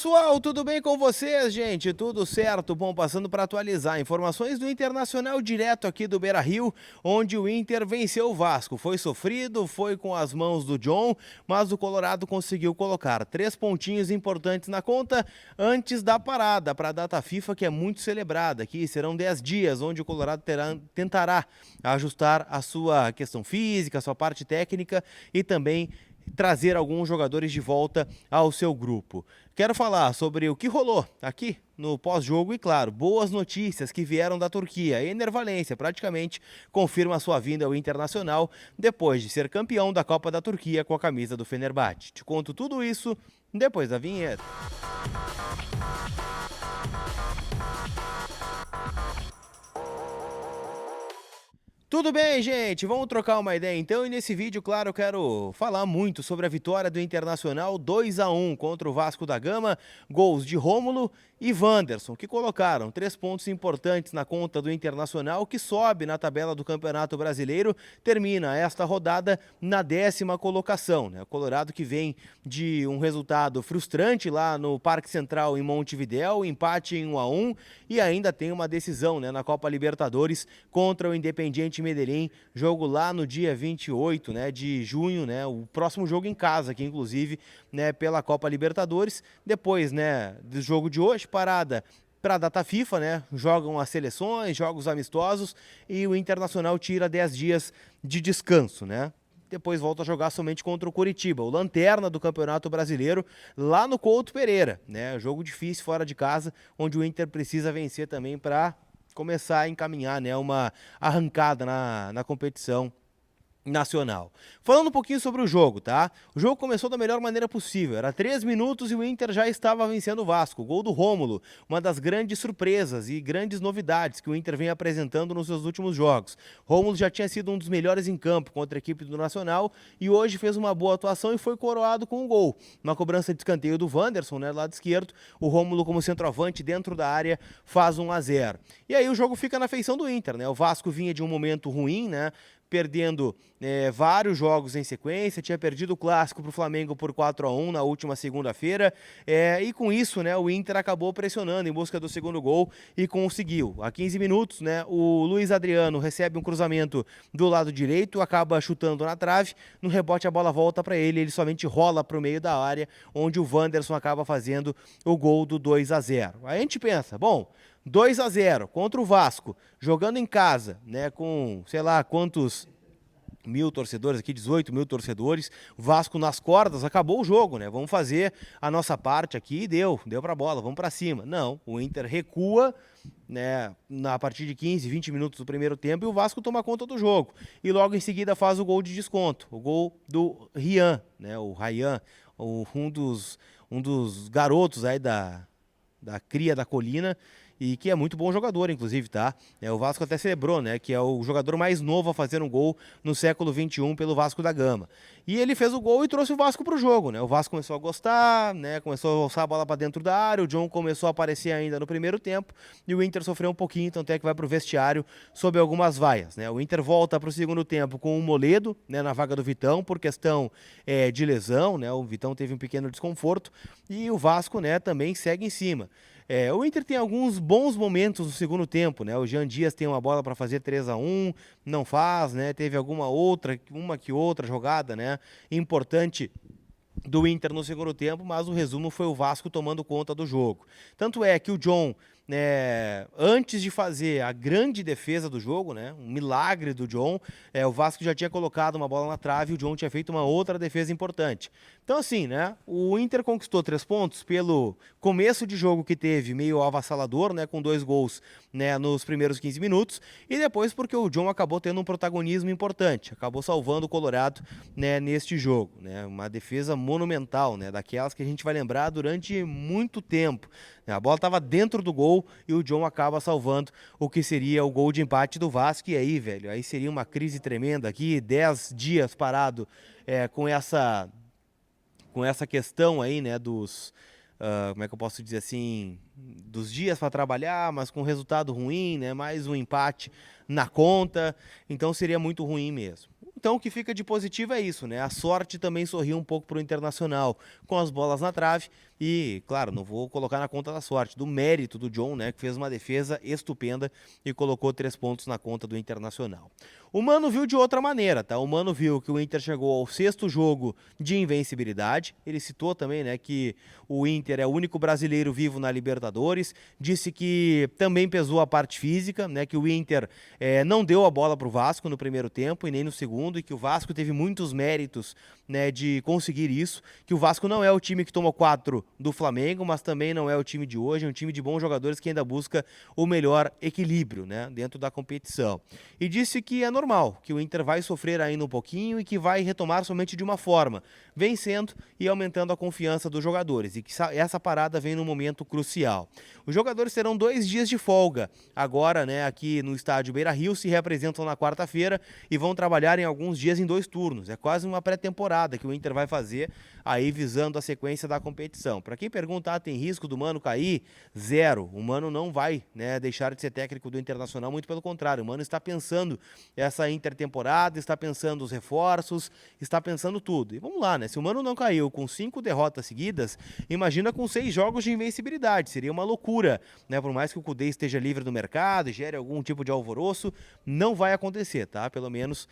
Pessoal, tudo bem com vocês, gente? Tudo certo? Bom, passando para atualizar informações do Internacional direto aqui do Beira-Rio, onde o Inter venceu o Vasco. Foi sofrido, foi com as mãos do John, mas o Colorado conseguiu colocar 3 pontinhos importantes na conta antes da parada para a data FIFA, que é muito celebrada. Aqui serão 10 dias, onde o Colorado tentará ajustar a sua questão física, a sua parte técnica e também trazer alguns jogadores de volta ao seu grupo. Quero falar sobre o que rolou aqui no pós-jogo e, claro, boas notícias que vieram da Turquia. Ener Valencia praticamente confirma a sua vinda ao Internacional depois de ser campeão da Copa da Turquia com a camisa do Fenerbahçe. Te conto tudo isso depois da vinheta. Tudo bem, gente? Vamos trocar uma ideia então, e nesse vídeo, claro, eu quero falar muito sobre a vitória do Internacional 2-1 contra o Vasco da Gama, gols de Rômulo e Wanderson, que colocaram 3 pontos importantes na conta do Internacional, que sobe na tabela do Campeonato Brasileiro, termina esta rodada na 10ª colocação, né? O Colorado que vem de um resultado frustrante lá no Parque Central em Montevidéu, empate em 1-1 e ainda tem uma decisão, né, na Copa Libertadores contra o Independiente Medellín, jogo lá no dia 28, né, de junho, né, o próximo jogo em casa aqui, inclusive, né, pela Copa Libertadores. Depois, né, do jogo de hoje, parada para a data FIFA, né, jogam as seleções, jogos amistosos e o Internacional tira 10 dias de descanso, né. Depois volta a jogar somente contra o Coritiba, o lanterna do Campeonato Brasileiro, lá no Couto Pereira, né, jogo difícil fora de casa, onde o Inter precisa vencer também para começar a encaminhar, né, uma arrancada na competição nacional. Falando um pouquinho sobre o jogo, tá? O jogo começou da melhor maneira possível. Era 3 minutos e o Inter já estava vencendo o Vasco. Gol do Rômulo, uma das grandes surpresas e grandes novidades que o Inter vem apresentando nos seus últimos jogos. Rômulo já tinha sido um dos melhores em campo contra a equipe do Nacional e hoje fez uma boa atuação e foi coroado com um gol. Uma cobrança de escanteio do Wanderson, né, lado esquerdo. O Rômulo, como centroavante dentro da área, faz 1-0. E aí o jogo fica na feição do Inter, né? O Vasco vinha de um momento ruim, né? Perdendo vários jogos em sequência, tinha perdido o clássico para o Flamengo por 4-1 na última segunda-feira, e com isso, né, o Inter acabou pressionando em busca do segundo gol e conseguiu. A 15 minutos, né, o Luiz Adriano recebe um cruzamento do lado direito, acaba chutando na trave, no rebote a bola volta para ele somente rola para o meio da área, onde o Wanderson acaba fazendo o gol do 2-0. Aí a gente pensa, bom, 2-0 contra o Vasco, jogando em casa, né, com sei lá quantos mil torcedores aqui, 18 mil torcedores, o Vasco nas cordas, acabou o jogo, né, vamos fazer a nossa parte aqui e deu pra bola, vamos pra cima. Não, o Inter recua, né, a partir de 15, 20 minutos do primeiro tempo e o Vasco toma conta do jogo. E logo em seguida faz o gol de desconto, o gol do Rian, né, o Ryan, um dos garotos aí da cria da Colina, e que é muito bom jogador, inclusive, tá? O Vasco até celebrou, né, que é o jogador mais novo a fazer um gol no século XXI pelo Vasco da Gama. E ele fez o gol e trouxe o Vasco pro jogo, né? O Vasco começou a gostar, né, começou a alçar a bola para dentro da área, o John começou a aparecer ainda no primeiro tempo, e o Inter sofreu um pouquinho, tanto é que vai pro vestiário sob algumas vaias, né? O Inter volta pro segundo tempo com o Moledo, né, na vaga do Vitão, por questão de lesão, né? O Vitão teve um pequeno desconforto, e o Vasco, né, também segue em cima. O Inter tem alguns bons momentos no segundo tempo, né? O Jean Dias tem uma bola para fazer 3-1, não faz, né? Teve uma que outra jogada, né, importante do Inter no segundo tempo, mas o resumo foi o Vasco tomando conta do jogo. Tanto é que o John, antes de fazer a grande defesa do jogo, né, um milagre do John, o Vasco já tinha colocado uma bola na trave e o John tinha feito uma outra defesa importante. Então assim, né, o Inter conquistou 3 pontos pelo começo de jogo que teve meio avassalador, né, com 2 gols, né, nos primeiros 15 minutos, e depois porque o John acabou tendo um protagonismo importante, acabou salvando o Colorado, né, neste jogo, né, uma defesa monumental, né, daquelas que a gente vai lembrar durante muito tempo. A bola estava dentro do gol e o John acaba salvando o que seria o gol de empate do Vasco. E aí, velho, aí seria uma crise tremenda aqui, 10 dias parado com essa questão aí, né, dos, como é que eu posso dizer assim, dos dias para trabalhar, mas com resultado ruim, né, mais um empate na conta, então seria muito ruim mesmo. Então o que fica de positivo é isso, né? A sorte também sorriu um pouco para o Internacional com as bolas na trave, E, claro, não vou colocar na conta da sorte, do mérito do John, né, que fez uma defesa estupenda e colocou 3 pontos na conta do Internacional. O Mano viu de outra maneira, tá? O Mano viu que o Inter chegou ao 6º jogo de invencibilidade. Ele citou também, né, que o Inter é o único brasileiro vivo na Libertadores. Disse que também pesou a parte física, né, que o Inter não deu a bola para o Vasco no primeiro tempo e nem no segundo, e que o Vasco teve muitos méritos, né, de conseguir isso. Que o Vasco não é o time que tomou 4 do Flamengo, mas também não é o time de hoje. É um time de bons jogadores que ainda busca o melhor equilíbrio, né, dentro da competição. E disse que é normal, que o Inter vai sofrer ainda um pouquinho e que vai retomar somente de uma forma, vencendo e aumentando a confiança dos jogadores, e que essa parada vem num momento crucial. Os jogadores terão 2 dias de folga agora, né, aqui no estádio Beira-Rio, se reapresentam na quarta-feira e vão trabalhar em alguns dias em 2 turnos. É quase uma pré-temporada que o Inter vai fazer aí visando a sequência da competição. Para quem pergunta, tem risco do Mano cair? Zero. O Mano não vai, né, deixar de ser técnico do Internacional, muito pelo contrário. O Mano está pensando essa intertemporada, está pensando os reforços, está pensando tudo. E vamos lá, né? Se o Mano não caiu com 5 derrotas seguidas, imagina com 6 jogos de invencibilidade. Seria uma loucura, né? Por mais que o Cudê esteja livre do mercado e gere algum tipo de alvoroço, não vai acontecer, tá? Pelo menos,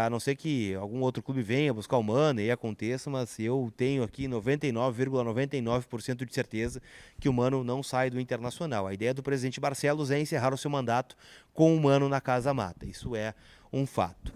a não ser que algum outro clube venha buscar o Mano e aconteça, mas eu tenho aqui 99,99% de certeza que o Mano não sai do Internacional. A ideia do presidente Barcelos é encerrar o seu mandato com o Mano na Casa Mata. Isso é um fato.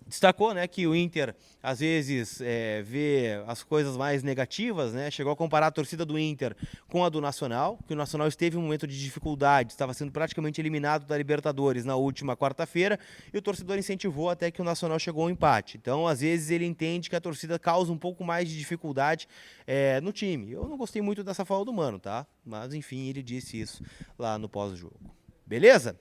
Destacou, né, que o Inter às vezes vê as coisas mais negativas, né? Chegou a comparar a torcida do Inter com a do Nacional, que o Nacional esteve em um momento de dificuldade, estava sendo praticamente eliminado da Libertadores na última quarta-feira, e o torcedor incentivou até que o Nacional chegou ao empate. Então, às vezes, ele entende que a torcida causa um pouco mais de dificuldade no time. Eu não gostei muito dessa fala do Mano, tá? Mas, enfim, ele disse isso lá no pós-jogo. Beleza?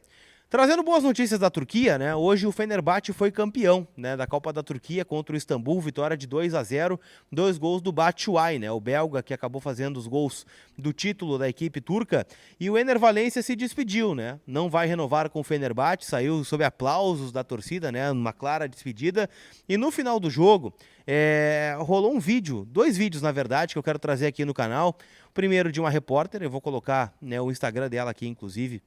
Trazendo boas notícias da Turquia, né? Hoje o Fenerbahçe foi campeão, né, da Copa da Turquia contra o Istambul, vitória de 2-0, 2 gols do Batshuayi, né, o belga que acabou fazendo os gols do título da equipe turca. E o Enner Valencia se despediu, né? Não vai renovar com o Fenerbahçe, saiu sob aplausos da torcida, né, uma clara despedida. E no final do jogo, rolou um vídeo, 2 vídeos na verdade, que eu quero trazer aqui no canal. O primeiro de uma repórter, eu vou colocar, né, o Instagram dela aqui, inclusive,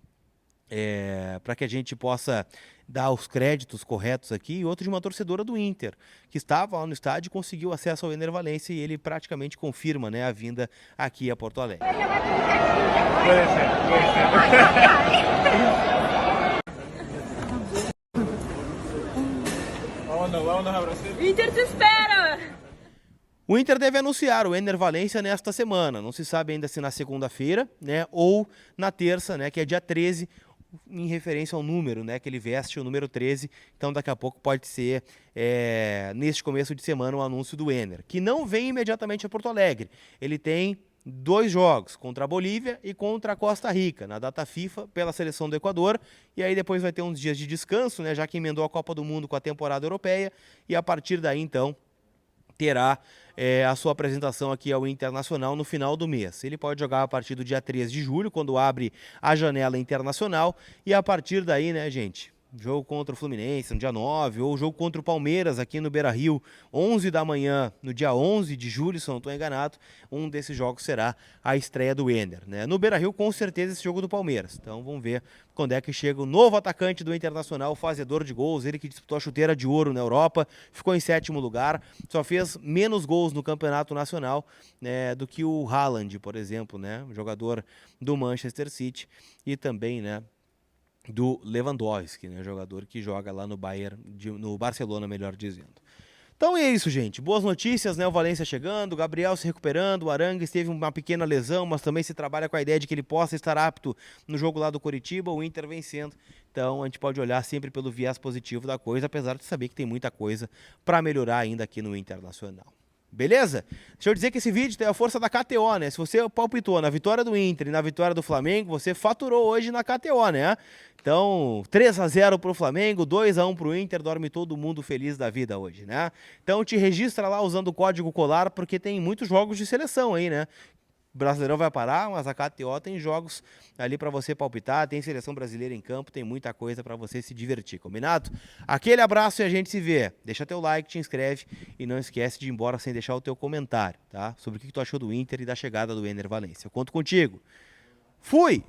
para que a gente possa dar os créditos corretos aqui, e outro de uma torcedora do Inter, que estava lá no estádio e conseguiu acesso ao Enner Valencia, e ele praticamente confirma, né, a vinda aqui a Porto Alegre. Inter te espera! O Inter deve anunciar o Enner Valencia nesta semana, não se sabe ainda se na segunda-feira, né, ou na terça, né, que é dia 13, em referência ao número, né, que ele veste, o número 13, então daqui a pouco pode ser, neste começo de semana, o anúncio do Enner, que não vem imediatamente a Porto Alegre. Ele tem 2 jogos, contra a Bolívia e contra a Costa Rica, na data FIFA, pela seleção do Equador, e aí depois vai ter uns dias de descanso, né, já que emendou a Copa do Mundo com a temporada europeia, e a partir daí, então, terá a sua apresentação aqui ao Internacional no final do mês. Ele pode jogar a partir do dia 3 de julho, quando abre a janela internacional, e a partir daí, né, gente, jogo contra o Fluminense no dia 9, ou jogo contra o Palmeiras aqui no Beira-Rio, 11 da manhã, no dia 11 de julho, se eu não estou enganado, um desses jogos será a estreia do Enner, né? No Beira-Rio, com certeza, esse jogo do Palmeiras. Então, vamos ver quando é que chega o novo atacante do Internacional, fazedor de gols, ele que disputou a chuteira de ouro na Europa, ficou em 7º lugar, só fez menos gols no Campeonato Nacional, né, do que o Haaland, por exemplo, né, jogador do Manchester City, e também, né, do Lewandowski, né, jogador que joga lá no Bayern, no Barcelona, melhor dizendo. Então é isso, gente. Boas notícias, né? O Valencia chegando, o Gabriel se recuperando, o Arangues teve uma pequena lesão, mas também se trabalha com a ideia de que ele possa estar apto no jogo lá do Coritiba, o Inter vencendo. Então a gente pode olhar sempre pelo viés positivo da coisa, apesar de saber que tem muita coisa para melhorar ainda aqui no Internacional. Beleza? Deixa eu dizer que esse vídeo tem a força da KTO, né? Se você palpitou na vitória do Inter e na vitória do Flamengo, você faturou hoje na KTO, né? Então, 3-0 pro Flamengo, 2-1 pro Inter, dorme todo mundo feliz da vida hoje, né? Então te registra lá usando o código COLAR, porque tem muitos jogos de seleção aí, né? O Brasileirão vai parar, mas a KTO tem jogos ali para você palpitar, tem seleção brasileira em campo, tem muita coisa para você se divertir, combinado? Aquele abraço e a gente se vê. Deixa teu like, te inscreve e não esquece de ir embora sem deixar o teu comentário, tá? Sobre o que tu achou do Inter e da chegada do Ener Valencia. Eu conto contigo. Fui!